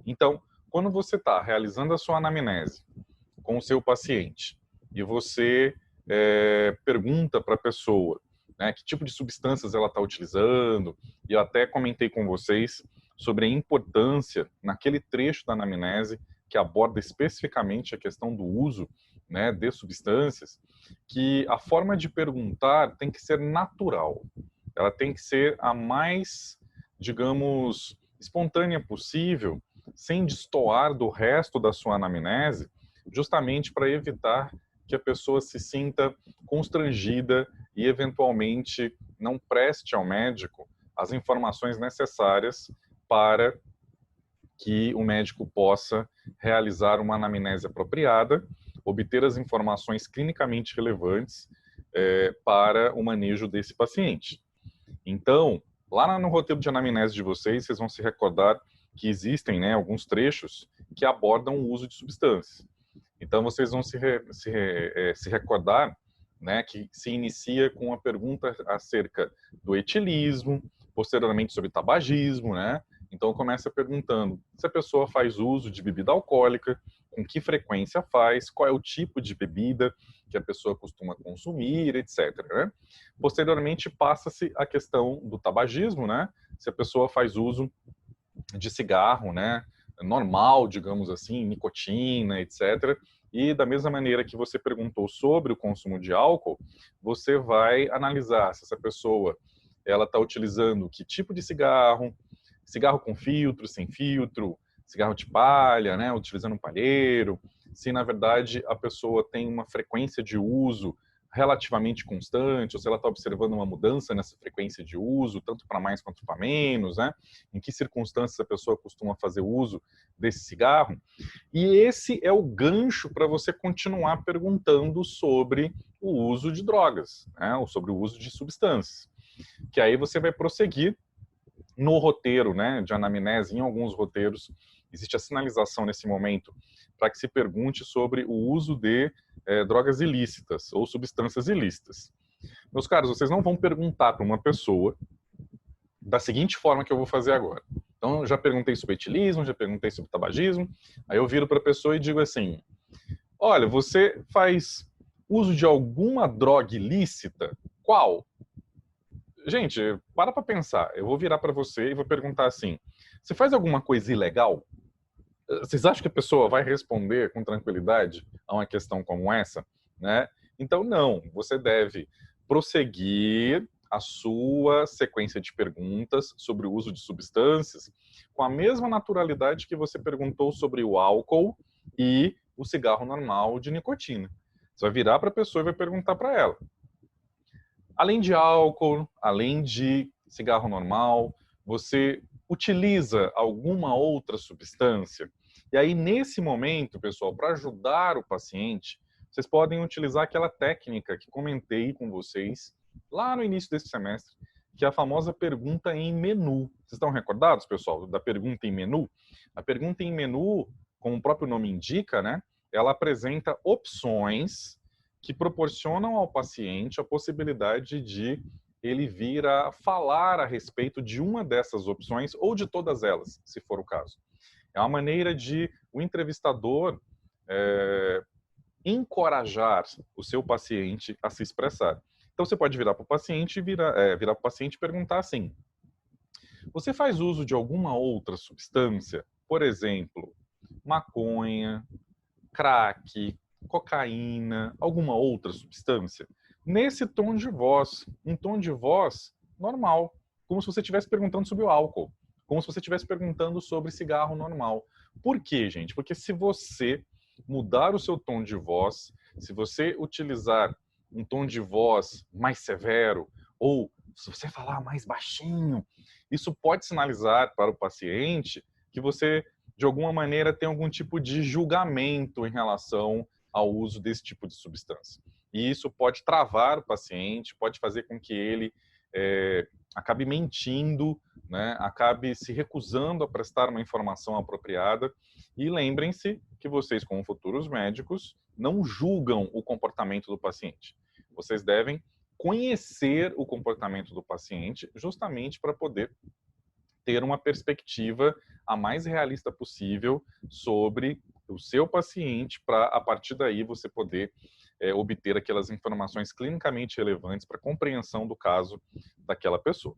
Então, quando você está realizando a sua anamnese com o seu paciente e você pergunta para a pessoa, né, que tipo de substâncias ela está utilizando, e eu até comentei com vocês sobre a importância, naquele trecho da anamnese, que aborda especificamente a questão do uso, né, de substâncias, que a forma de perguntar tem que ser natural. Ela tem que ser a mais, digamos, espontânea possível, sem destoar do resto da sua anamnese, justamente para evitar que a pessoa se sinta constrangida e, eventualmente, não preste ao médico as informações necessárias para que o médico possa realizar uma anamnese apropriada, obter as informações clinicamente relevantes para o manejo desse paciente. Então, lá no roteiro de anamnese de vocês vão se recordar que existem, né, alguns trechos que abordam o uso de substâncias. Então, vocês vão se recordar, né, que se inicia com uma pergunta acerca do etilismo, posteriormente sobre tabagismo, né? Então, começa perguntando se a pessoa faz uso de bebida alcoólica, com que frequência faz, qual é o tipo de bebida que a pessoa costuma consumir, etc. Né? Posteriormente, passa-se a questão do tabagismo, né? Se a pessoa faz uso de cigarro, né? Normal, digamos assim, nicotina, etc. E da mesma maneira que você perguntou sobre o consumo de álcool, você vai analisar se essa pessoa ela está utilizando que tipo de cigarro, cigarro com filtro, sem filtro, cigarro de palha, né, utilizando um palheiro, se na verdade a pessoa tem uma frequência de uso relativamente constante, ou se ela está observando uma mudança nessa frequência de uso, tanto para mais quanto para menos, né? Em que circunstâncias a pessoa costuma fazer uso desse cigarro. E esse é o gancho para você continuar perguntando sobre o uso de drogas, né? Ou sobre o uso de substâncias. Que aí você vai prosseguir no roteiro, né, de anamnese. Em alguns roteiros existe a sinalização nesse momento para que se pergunte sobre o uso de drogas ilícitas ou substâncias ilícitas. Meus caros, vocês não vão perguntar para uma pessoa da seguinte forma que eu vou fazer agora. Então, já perguntei sobre etilismo, já perguntei sobre tabagismo, aí eu viro para a pessoa e digo assim: olha, você faz uso de alguma droga ilícita? Qual? Gente, para pensar. Eu vou virar para você e vou perguntar assim: você faz alguma coisa ilegal? Vocês acham que a pessoa vai responder com tranquilidade a uma questão como essa, né? Então, não. Você deve prosseguir a sua sequência de perguntas sobre o uso de substâncias com a mesma naturalidade que você perguntou sobre o álcool e o cigarro normal de nicotina. Você vai virar para a pessoa e vai perguntar para ela: além de álcool, além de cigarro normal, você utiliza alguma outra substância? E aí, nesse momento, pessoal, para ajudar o paciente, vocês podem utilizar aquela técnica que comentei com vocês lá no início desse semestre, que é a famosa pergunta em menu. Vocês estão recordados, pessoal, da pergunta em menu? A pergunta em menu, como o próprio nome indica, né, ela apresenta opções que proporcionam ao paciente a possibilidade de ele vir a falar a respeito de uma dessas opções ou de todas elas, se for o caso. É uma maneira de o entrevistador encorajar o seu paciente a se expressar. Então, você pode virar para o paciente e virar para o paciente e perguntar assim: você faz uso de alguma outra substância? Por exemplo, maconha, crack, cocaína, alguma outra substância? Nesse tom de voz, um tom de voz normal, como se você estivesse perguntando sobre o álcool, como se você estivesse perguntando sobre cigarro normal. Por quê, gente? Porque se você mudar o seu tom de voz, se você utilizar um tom de voz mais severo, ou se você falar mais baixinho, isso pode sinalizar para o paciente que você, de alguma maneira, tem algum tipo de julgamento em relação ao uso desse tipo de substância. E isso pode travar o paciente, pode fazer com que ele acabe mentindo, né, acabe se recusando a prestar uma informação apropriada. E lembrem-se que vocês, como futuros médicos, não julgam o comportamento do paciente. Vocês devem conhecer o comportamento do paciente justamente para poder ter uma perspectiva a mais realista possível sobre o seu paciente, para a partir daí você poder obter aquelas informações clinicamente relevantes para a compreensão do caso daquela pessoa.